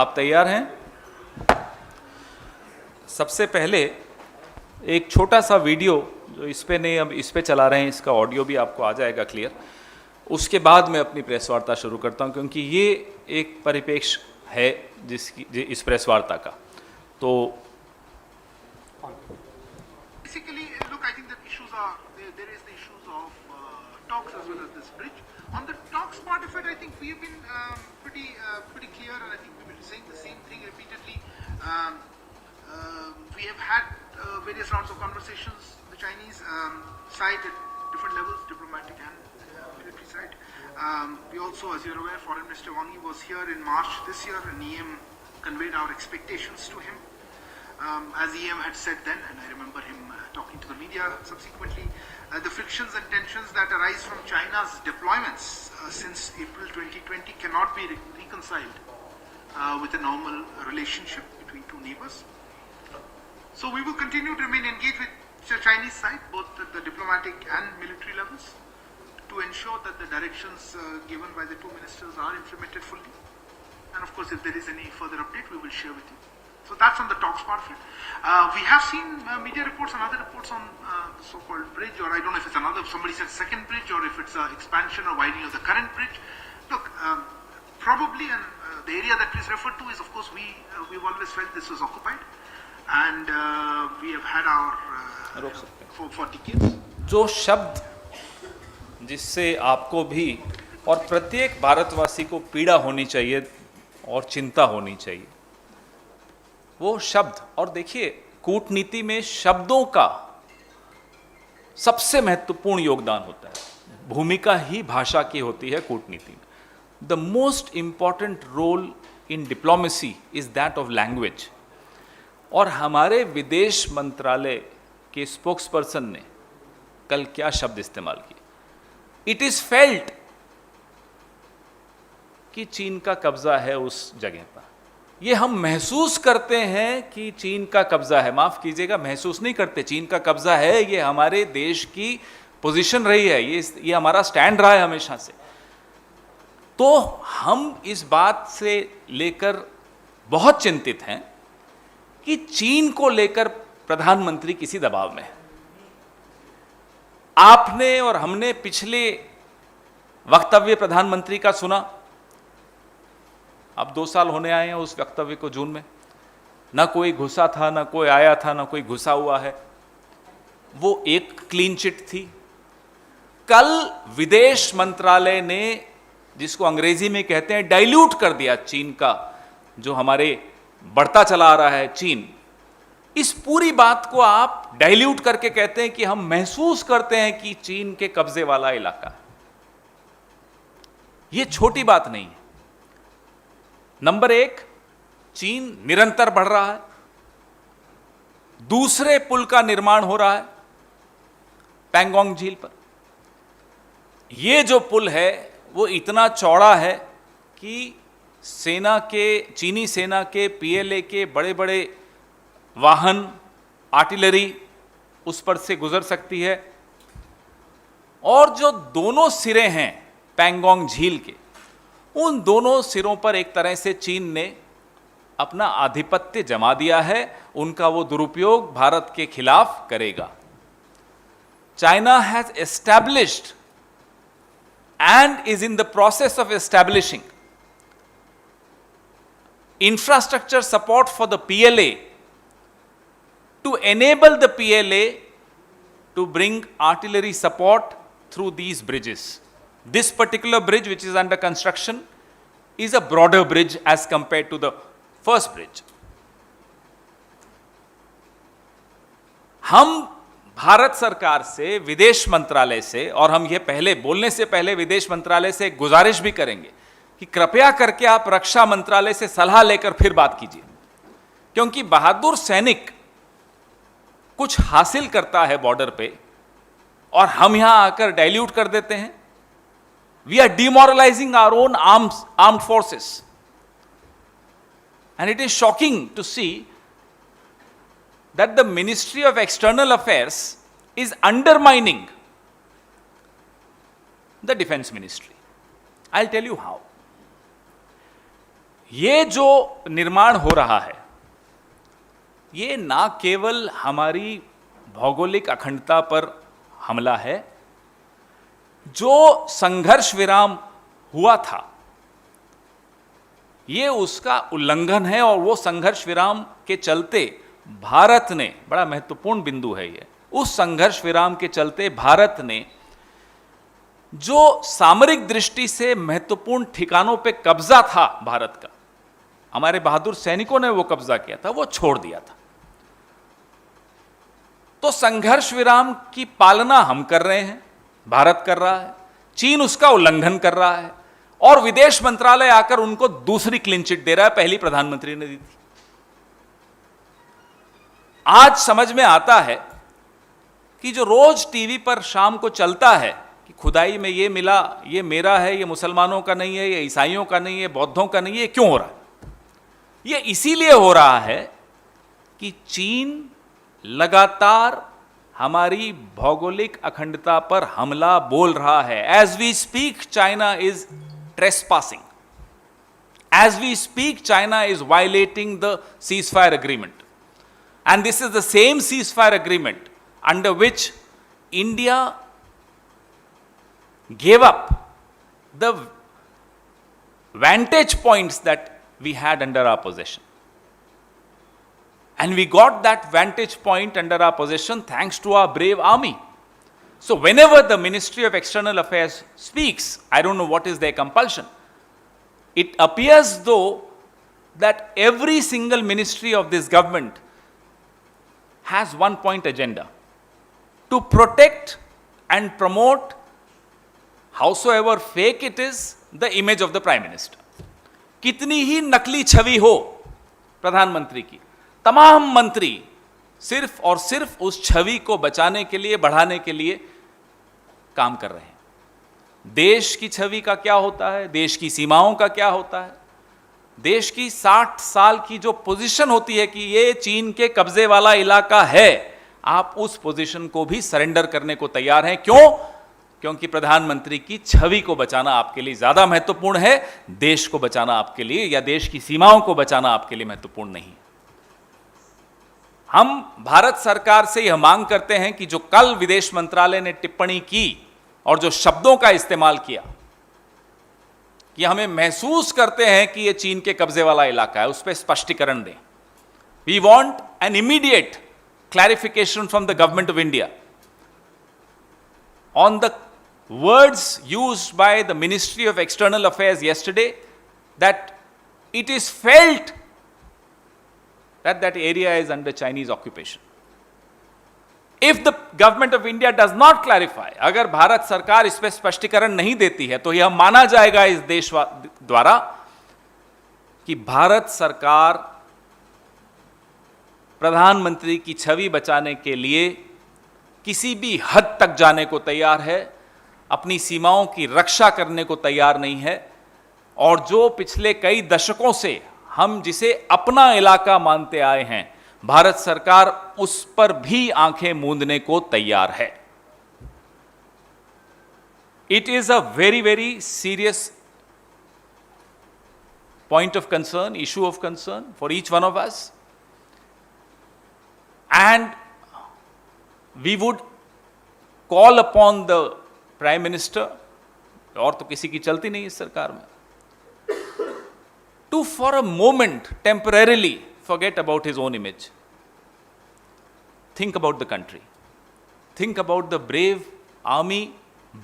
आप तैयार हैं? सबसे पहले एक छोटा सा वीडियो जो इस पे नहीं, अब इस पे चला रहे हैं, इसका ऑडियो भी आपको आ जाएगा क्लियर। उसके बाद मैं अपनी प्रेस वार्ता शुरू करता हूं, क्योंकि ये एक परिप्रेक्ष्य है इस प्रेस वार्ता का। तो basically, look, I think the issues are there is the issues of talks as well as this bridge. On the talks part of it, I think we've been pretty clear, and I think we've been saying the same thing repeatedly. We have had various rounds of conversations, the Chinese side at different levels, diplomatic and military side. We also, as you're aware, Foreign Minister Wang Yi was here in March this year, and EM conveyed our expectations to him. As EM had said then, and I remember him talking to the media subsequently, the frictions and tensions that arise from China's deployments since April 2020 cannot be reconciled with a normal relationship between two neighbors. So we will continue to remain engaged with the Chinese side, both at the diplomatic and military levels, to ensure that the directions given by the two ministers are implemented fully. And of course, if there is any further update, we will share with you. So that's on the talks part of it. We have seen media reports and other reports on the so-called bridge, or I don't know if it's another, somebody said second bridge, or if it's an expansion or widening of the current bridge. Look, probably, and the area that is referred to is, of course, we've always felt this was occupied, and we have had our for decades. जो शब्द जिससे आपको भी और प्रत्येक भारतवासी को पीड़ा होनी चाहिए और चिंता होनी चाहिए, वो शब्द, और देखिए कूटनीति में शब्दों का सबसे महत्वपूर्ण योगदान होता है। भूमिका ही भाषा की होती है कूटनीति में। The most important role in diplomacy is that of language. और हमारे विदेश मंत्रालय के स्पोक्सपर्सन ने कल क्या शब्द इस्तेमाल किए? इट इज फेल्ट कि चीन का कब्जा है उस जगह पर। ये हम महसूस करते हैं कि चीन का कब्जा है, माफ कीजिएगा, महसूस नहीं करते, चीन का कब्जा है। ये हमारे देश की पोजीशन रही है, ये हमारा स्टैंड रहा है हमेशा से। तो हम इस बात से लेकर बहुत चिंतित हैं कि चीन को लेकर प्रधानमंत्री किसी दबाव में है। आपने और हमने पिछले वक्तव्य प्रधानमंत्री का सुना, अब 2 साल होने आए हैं उस वक्तव्य को, जून में ना कोई घुसा था, ना कोई आया था, ना कोई घुसा हुआ है। वो एक क्लीन चिट थी। कल विदेश मंत्रालय ने, जिसको अंग्रेजी में कहते हैं, डाइल्यूट कर दिया चीन का, जो हमारे बढ़ता चला आ रहा है चीन। इस पूरी बात को आप डाइल्यूट करके कहते हैं कि हम महसूस करते हैं कि चीन के कब्जे वाला इलाका है। यह छोटी बात नहीं है। नंबर 1, चीन निरंतर बढ़ रहा है। दूसरे पुल का निर्माण हो रहा है पैंगोंग झील पर। यह जो पुल है वो इतना चौड़ा है कि चीनी सेना के पीएलए के बड़े बड़े वाहन, आर्टिलरी उस पर से गुजर सकती है। और जो दोनों सिरे हैं पैंगोंग झील के, उन दोनों सिरों पर एक तरह से चीन ने अपना आधिपत्य जमा दिया है। उनका वो दुरुपयोग भारत के खिलाफ करेगा। China has established and is in the process of establishing infrastructure support for the PLA to enable the PLA to bring artillery support through these bridges. This particular bridge, which is under construction, is a broader bridge as compared to the first bridge. हम भारत सरकार से, विदेश मंत्रालय से, और हम ये पहले बोलने से पहले विदेश मंत्रालय से गुजारिश भी करेंगे कि कृपया करके आप रक्षा मंत्रालय से सलाह लेकर फिर बात कीजिए, क्योंकि बहादुर सैनिक कुछ हासिल करता है बॉर्डर पे और हम यहां आकर डाइल्यूट कर देते हैं। We are demoralising our own armed forces, and it is shocking to see that the Ministry of External Affairs is undermining the Defense Ministry. I'll tell you how. ये जो निर्माण हो रहा है, ये ना केवल हमारी भौगोलिक अखंडता पर हमला है, जो संघर्ष विराम हुआ था ये उसका उल्लंघन है। और वो संघर्ष विराम के चलते भारत ने, बड़ा महत्वपूर्ण बिंदु है ये, उस संघर्ष विराम के चलते भारत ने जो सामरिक दृष्टि से महत्वपूर्ण ठिकानों पे कब्जा था भारत का, हमारे बहादुर सैनिकों ने वो कब्जा किया था, वो छोड़ दिया था। तो संघर्ष विराम की पालना हम कर रहे हैं, भारत कर रहा है, चीन उसका उल्लंघन कर रहा है, और विदेश मंत्रालय आकर उनको दूसरी क्लीन चिट दे रहा है, पहली प्रधानमंत्री ने दी थी। आज समझ में आता है कि जो रोज टीवी पर शाम को चलता है कि खुदाई में ये मिला, ये मेरा है, ये मुसलमानों का नहीं है, ये ईसाइयों का नहीं है, बौद्धों का नहीं है, क्यों हो रहा है? ये इसीलिए हो रहा है कि चीन लगातार हमारी भौगोलिक अखंडता पर हमला बोल रहा है। As we speak China is trespassing, as we speak China is violating the ceasefire agreement, and this is the same ceasefire agreement under which India gave up the vantage points that we had under our possession. And we got that vantage point under our possession thanks to our brave army. So whenever the Ministry of External Affairs speaks, I don't know what is their compulsion, it appears though that every single ministry of this government has one point agenda: to protect and promote, howsoever fake it is, the image of the Prime Minister. कितनी ही नकली छवि हो प्रधानमंत्री की, तमाम मंत्री सिर्फ और सिर्फ उस छवि को बचाने के लिए, बढ़ाने के लिए काम कर रहे हैं। देश की छवि का क्या होता है, देश की सीमाओं का क्या होता है, देश की 60 साल की जो पोजीशन होती है कि ये चीन के कब्जे वाला इलाका है, आप उस पोजीशन को भी सरेंडर करने को तैयार हैं। क्यों? क्योंकि प्रधानमंत्री की छवि को बचाना आपके लिए ज्यादा महत्वपूर्ण है, देश को बचाना आपके लिए, या देश की सीमाओं को बचाना आपके लिए महत्वपूर्ण नहीं है। हम भारत सरकार से यह मांग करते हैं कि जो कल विदेश मंत्रालय ने टिप्पणी की और जो शब्दों का इस्तेमाल किया कि हमें महसूस करते हैं कि यह चीन के कब्जे वाला इलाका है, उस पर स्पष्टीकरण दें। We want an immediate clarification from the government of India on the words used by the Ministry of External Affairs yesterday, that it is felt that that area is under Chinese occupation. If the government of India does not clarify, अगर भारत सरकार इस पर स्पष्टीकरण नहीं देती है, तो यह माना जाएगा इस देश द्वारा कि भारत सरकार प्रधानमंत्री की छवि बचाने के लिए किसी भी हद तक जाने को तैयार है, अपनी सीमाओं की रक्षा करने को तैयार नहीं है, और जो पिछले कई दशकों से हम जिसे अपना इलाका मानते आए हैं, भारत सरकार उस पर भी आंखें मूंदने को तैयार है। It is a very very serious point of concern, issue of concern for each one of us, and we would call upon the prime minister, और तो किसी की चलती नहीं इस सरकार में, to for a moment temporarily forget about his own image. Think about the country. Think about the brave army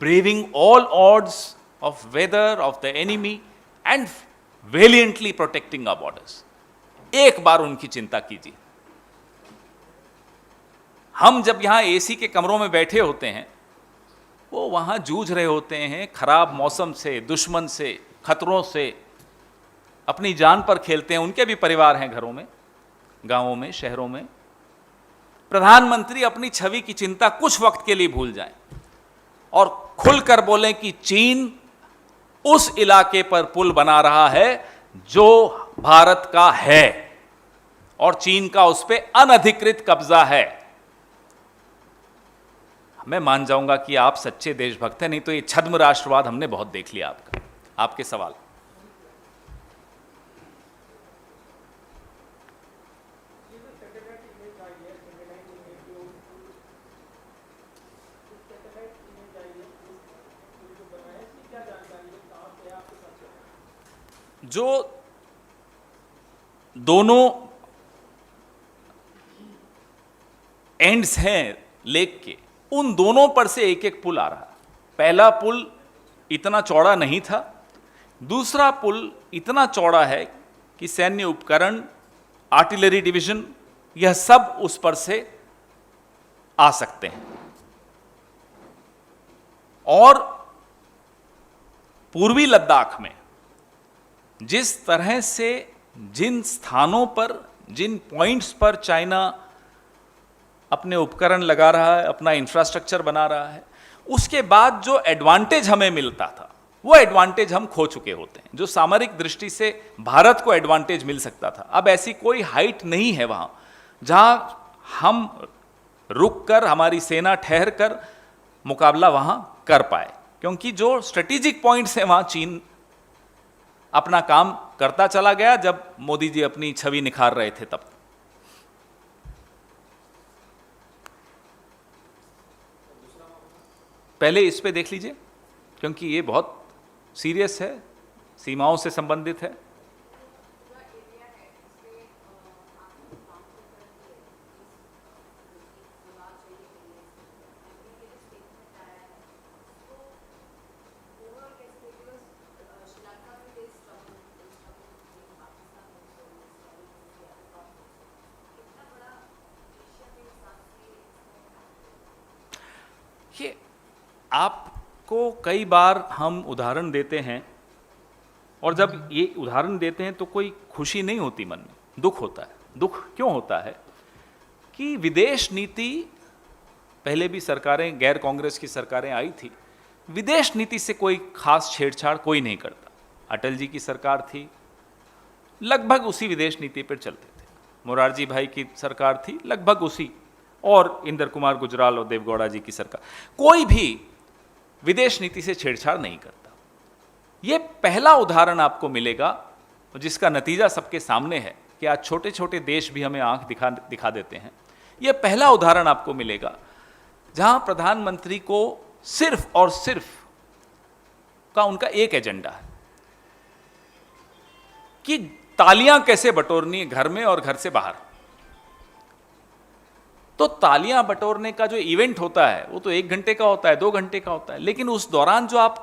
braving all odds of weather, of the enemy, and valiantly protecting our borders. एक बार उनकी चिंता कीजिए। हम जब यहां AC के कमरों में बैठे होते हैं, वो वहां जूझ रहे होते हैं खराब मौसम से, दुश्मन से, खतरों से, अपनी जान पर खेलते हैं। उनके भी परिवार हैं घरों में, गांवों में, शहरों में। प्रधानमंत्री अपनी छवि की चिंता कुछ वक्त के लिए भूल जाएं और खुलकर बोलें कि चीन उस इलाके पर पुल बना रहा है जो भारत का है और चीन का उस पर अनधिकृत कब्जा है। मैं मान जाऊंगा कि आप सच्चे देशभक्त हैं, नहीं तो ये छद्म राष्ट्रवाद हमने बहुत देख लिया। आपके सवाल। जो दोनों एंड्स हैं लेक के, उन दोनों पर से एक एक पुल आ रहा है। पहला पुल इतना चौड़ा नहीं था, दूसरा पुल इतना चौड़ा है कि सैन्य उपकरण, आर्टिलरी डिवीजन, यह सब उस पर से आ सकते हैं। और पूर्वी लद्दाख में जिस तरह से, जिन स्थानों पर, जिन पॉइंट्स पर चाइना अपने उपकरण लगा रहा है, अपना इंफ्रास्ट्रक्चर बना रहा है, उसके बाद जो एडवांटेज हमें मिलता था वो एडवांटेज हम खो चुके होते हैं। जो सामरिक दृष्टि से भारत को एडवांटेज मिल सकता था, अब ऐसी कोई हाइट नहीं है वहां जहां हम रुक कर, हमारी सेना ठहर कर मुकाबला वहां कर पाए, क्योंकि जो स्ट्रेटेजिक पॉइंट्स हैं वहां चीन अपना काम करता चला गया। जब मोदी जी अपनी छवि निखार रहे थे तब पहले इस पे देख लीजिए, क्योंकि ये बहुत सीरियस है, सीमाओं से संबंधित है। ये आपको कई बार हम उदाहरण देते हैं, और जब ये उदाहरण देते हैं तो कोई खुशी नहीं होती मन में, दुख होता है। दुख क्यों होता है कि विदेश नीति, पहले भी सरकारें, गैर कांग्रेस की सरकारें आई थी, विदेश नीति से कोई खास छेड़छाड़ कोई नहीं करता। अटल जी की सरकार थी, लगभग उसी विदेश नीति पर चलते थे। मोरारजी भाई की सरकार थी, लगभग उसी, और इंदर कुमार गुजराल और देवगौड़ा जी की सरकार, कोई भी विदेश नीति से छेड़छाड़ नहीं करता। यह पहला उदाहरण आपको मिलेगा जिसका नतीजा सबके सामने है कि आज छोटे छोटे देश भी हमें आंख दिखा देते हैं। यह पहला उदाहरण आपको मिलेगा जहां प्रधानमंत्री को सिर्फ और सिर्फ का उनका एक एजेंडा है कि तालियां कैसे बटोरनी है घर में और घर से बाहर। तो तालियां बटोरने का जो इवेंट होता है वो तो 1 घंटे का होता है, 2 घंटे का होता है, लेकिन उस दौरान जो आप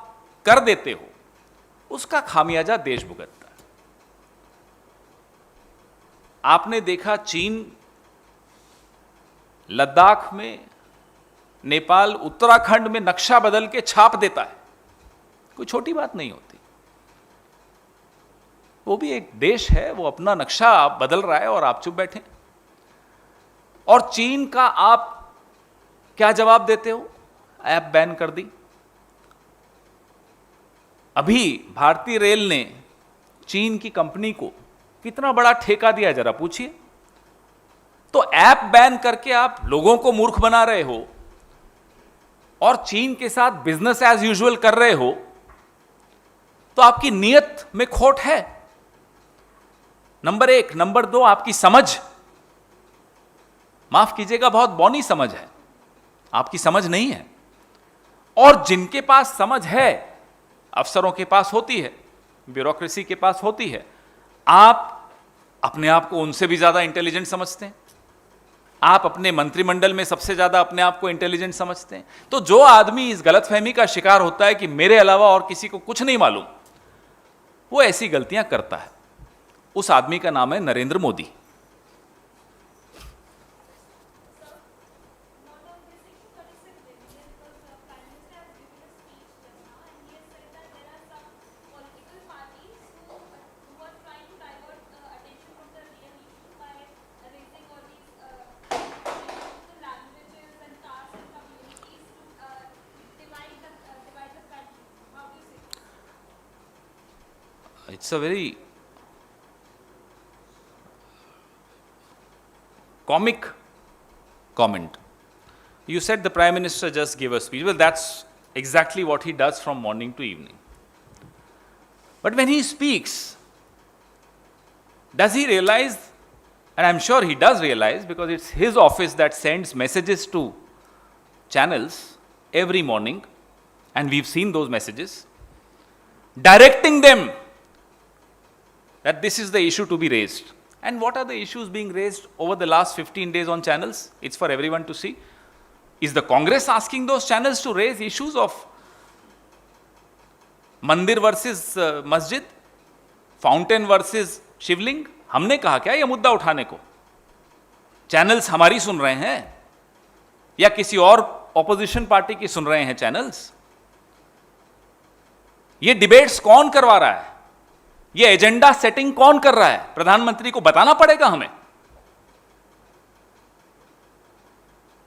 कर देते हो उसका खामियाजा देश भुगतता है। आपने देखा चीन लद्दाख में, नेपाल, उत्तराखंड में नक्शा बदल के छाप देता है, कोई छोटी बात नहीं होती। वो भी एक देश है, वो अपना नक्शा बदल रहा है और आप चुप बैठे। और चीन का आप क्या जवाब देते हो? ऐप बैन कर दी। अभी भारतीय रेल ने चीन की कंपनी को कितना बड़ा ठेका दिया, जरा पूछिए। तो ऐप बैन करके आप लोगों को मूर्ख बना रहे हो और चीन के साथ बिजनेस एज यूजुअल कर रहे हो, तो आपकी नीयत में खोट है, नंबर 1। नंबर 2, आपकी समझ, माफ कीजिएगा, बहुत बौनी समझ है, आपकी समझ नहीं है। और जिनके पास समझ है, अफसरों के पास होती है, ब्यूरोक्रेसी के पास होती है, आप अपने आप को उनसे भी ज्यादा इंटेलिजेंट समझते हैं। आप अपने मंत्रिमंडल में सबसे ज्यादा अपने आप को इंटेलिजेंट समझते हैं। तो जो आदमी इस गलतफहमी का शिकार होता है कि मेरे अलावा और किसी को कुछ नहीं मालूम, वो ऐसी गलतियां करता है। उस आदमी का नाम है Narendra Modi. It's a very comic comment. You said the Prime Minister just gave a speech. Well, that's exactly what he does from morning to evening. But when he speaks, does he realize, and I'm sure he does realize, because it's his office that sends messages to channels every morning, and we've seen those messages, directing them that this is the issue to be raised. And what are the issues being raised over the last 15 days on channels? It's for everyone to see. Is the Congress asking those channels to raise issues of मंदिर versus मस्जिद, fountain versus शिवलिंग? हमने कहा क्या ये मुद्दा उठाने को? Channels हमारी सुन रहे हैं या किसी और ऑपोजिशन पार्टी की सुन रहे हैं चैनल्स? ये डिबेट्स कौन करवा रहा है? ये एजेंडा सेटिंग कौन कर रहा है? प्रधानमंत्री को बताना पड़ेगा हमें।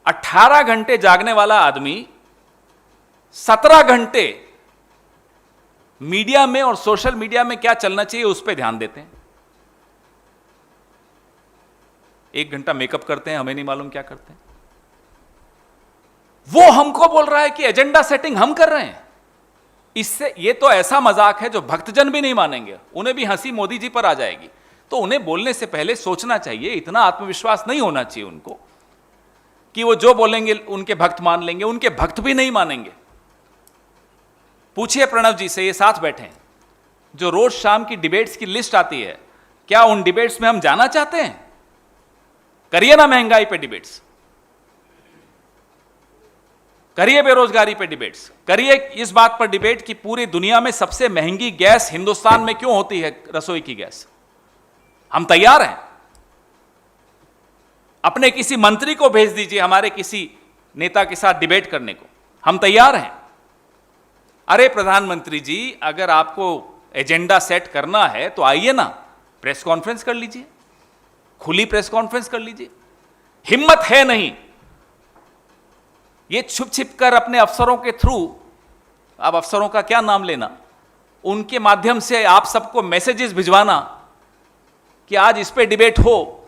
18 घंटे जागने वाला आदमी 17 घंटे मीडिया में और सोशल मीडिया में क्या चलना चाहिए उस पर ध्यान देते हैं। 1 घंटा मेकअप करते हैं, हमें नहीं मालूम क्या करते हैं। वो हमको बोल रहा है कि एजेंडा सेटिंग हम कर रहे हैं। इससे ये तो ऐसा मजाक है जो भक्तजन भी नहीं मानेंगे, उन्हें भी हंसी मोदी जी पर आ जाएगी। तो उन्हें बोलने से पहले सोचना चाहिए, इतना आत्मविश्वास नहीं होना चाहिए उनको कि वो जो बोलेंगे उनके भक्त मान लेंगे। उनके भक्त भी नहीं मानेंगे। पूछिए प्रणव जी से, ये साथ बैठे हैं, जो रोज शाम की डिबेट्स की लिस्ट आती है, क्या उन डिबेट्स में हम जाना चाहते हैं? करिए ना महंगाई पे डिबेट्स, करिए बेरोजगारी पे डिबेट्स, करिए इस बात पर डिबेट कि पूरी दुनिया में सबसे महंगी गैस हिंदुस्तान में क्यों होती है, रसोई की गैस। हम तैयार हैं। अपने किसी मंत्री को भेज दीजिए हमारे किसी नेता के साथ डिबेट करने को, हम तैयार हैं। अरे प्रधानमंत्री जी, अगर आपको एजेंडा सेट करना है तो आइए ना, प्रेस कॉन्फ्रेंस कर लीजिए, खुली प्रेस कॉन्फ्रेंस कर लीजिए। हिम्मत है नहीं ये छुप छिप कर अपने अफसरों के थ्रू, अब अफसरों का क्या नाम लेना, उनके माध्यम से आप सबको मैसेजेस भिजवाना कि आज इस पे डिबेट हो,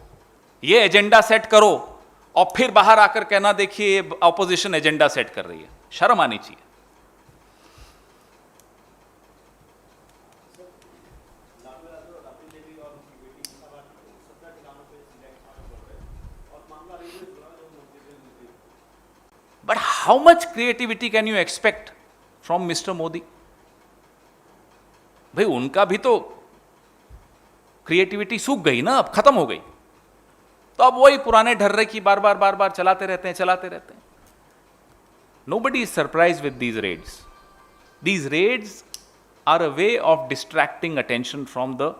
ये एजेंडा सेट करो, और फिर बाहर आकर कहना देखिए ऑपोजिशन एजेंडा सेट कर रही है। शर्म आनी चाहिए। But how much creativity can you expect from Mr. Modi? भाई उनका भी तो क्रिएटिविटी सूख गई ना, अब खत्म हो गई। तो अब वही पुराने ढर्रे की बार बार चलाते रहते हैं। Nobody is surprised with these raids. These raids are a way of distracting attention from the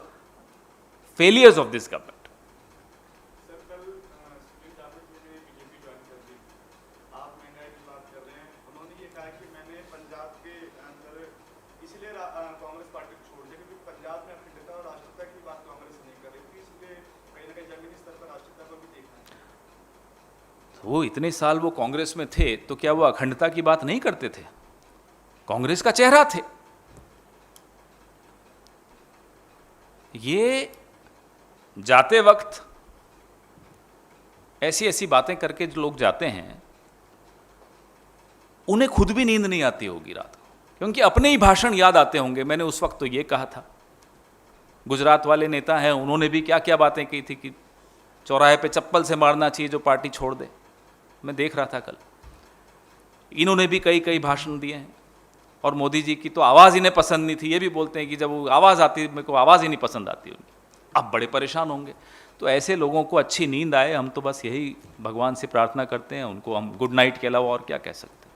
failures of this government. वो इतने साल वो कांग्रेस में थे तो क्या वो अखंडता की बात नहीं करते थे? कांग्रेस का चेहरा थे। ये जाते वक्त ऐसी ऐसी बातें करके जो लोग जाते हैं, उन्हें खुद भी नींद नहीं आती होगी रात को, क्योंकि अपने ही भाषण याद आते होंगे। मैंने उस वक्त तो ये कहा था। गुजरात वाले नेता हैं, उन्होंने भी क्या क्या बातें की थी कि चौराहे पे चप्पल से मारना चाहिए जो पार्टी छोड़ दे। मैं देख रहा था कल, इन्होंने भी कई कई भाषण दिए हैं। और मोदी जी की तो आवाज़ इन्हें पसंद नहीं थी। ये भी बोलते हैं कि जब वो आवाज़ आती मेरे को आवाज़ ही नहीं पसंद आती उनकी। अब बड़े परेशान होंगे। तो ऐसे लोगों को अच्छी नींद आए, हम तो बस यही भगवान से प्रार्थना करते हैं। उनको हम गुड नाइट के अलावा और क्या कह सकते हैं।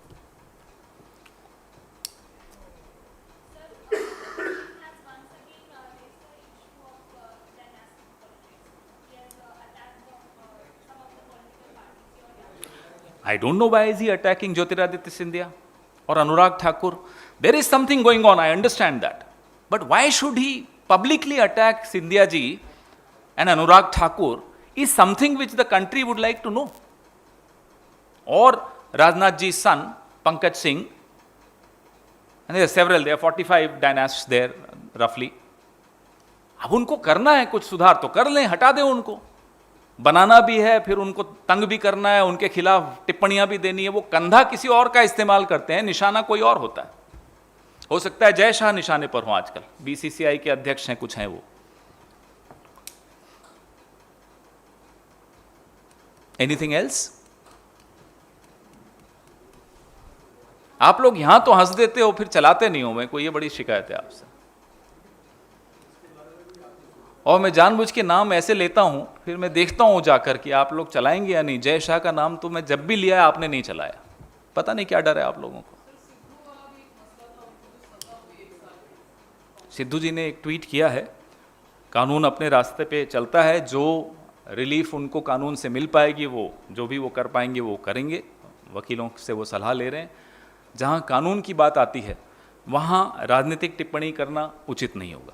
I don't know why is he attacking Jyotiraditya Scindia or Anurag Thakur. There is something going on, I understand that. But why should he publicly attack Scindia ji and Anurag Thakur is something which the country would like to know. Or Rajnath ji's son, Pankaj Singh, and there are several, there are 45 dynasts there roughly. अब उनको करना है कुछ सुधार तो कर लें, हटा दें उनको। बनाना भी है, फिर उनको तंग भी करना है, उनके खिलाफ टिप्पणियां भी देनी है। वो कंधा किसी और का इस्तेमाल करते हैं, निशाना कोई और होता है। हो सकता है जय शाह निशाने पर हो आजकल, बीसीसीआई के अध्यक्ष हैं, कुछ हैं वो। Anything else? आप लोग यहां तो हंस देते हो, फिर चलाते नहीं हो। मैं कोई ये बड़ी शिकायत है आपसे। और मैं जानबूझ के नाम ऐसे लेता हूं, फिर मैं देखता हूं जाकर कि आप लोग चलाएंगे या नहीं। जय शाह का नाम तो मैं जब भी लिया है आपने नहीं चलाया, पता नहीं क्या डर है आप लोगों को। सिद्धू जी ने एक ट्वीट किया है, कानून अपने रास्ते पे चलता है, जो रिलीफ उनको कानून से मिल पाएगी वो जो भी वो कर पाएंगे वो करेंगे। वकीलों से वो सलाह ले रहे हैं। जहां कानून की बात आती है वहां राजनीतिक टिप्पणी करना उचित नहीं होगा।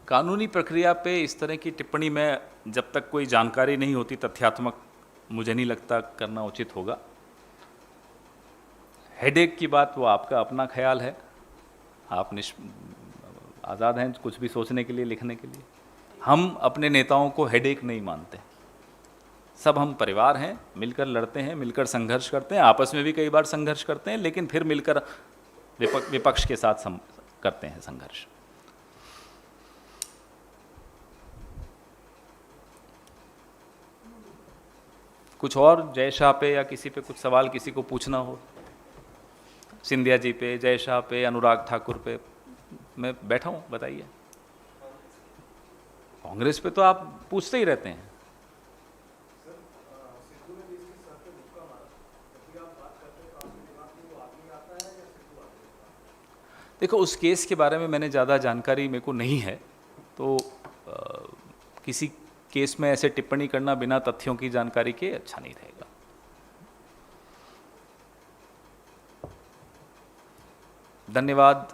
कानूनी प्रक्रिया पे इस तरह की टिप्पणी में जब तक कोई जानकारी नहीं होती तथ्यात्मक, मुझे नहीं लगता करना उचित होगा। हेडेक की बात वो आपका अपना ख्याल है, आप आज़ाद हैं कुछ भी सोचने के लिए, लिखने के लिए। हम अपने नेताओं को हेडेक नहीं मानते। सब हम परिवार हैं, मिलकर लड़ते हैं, मिलकर संघर्ष करते हैं, आपस में भी कई बार संघर्ष करते हैं, लेकिन फिर मिलकर विपक्ष के साथ करते हैं संघर्ष। कुछ और जय शाह पे या किसी पे कुछ सवाल किसी को पूछना हो, सिंधिया जी पे, जय शाह पे, अनुराग ठाकुर पे, मैं बैठा हूँ, बताइए। कांग्रेस पे तो आप पूछते ही रहते हैं। देखो, उस केस के बारे में मैंने ज़्यादा जानकारी मेरे को नहीं है, तो किसी केस में ऐसे टिप्पणी करना बिना तथ्यों की जानकारी के अच्छा नहीं रहेगा। धन्यवाद।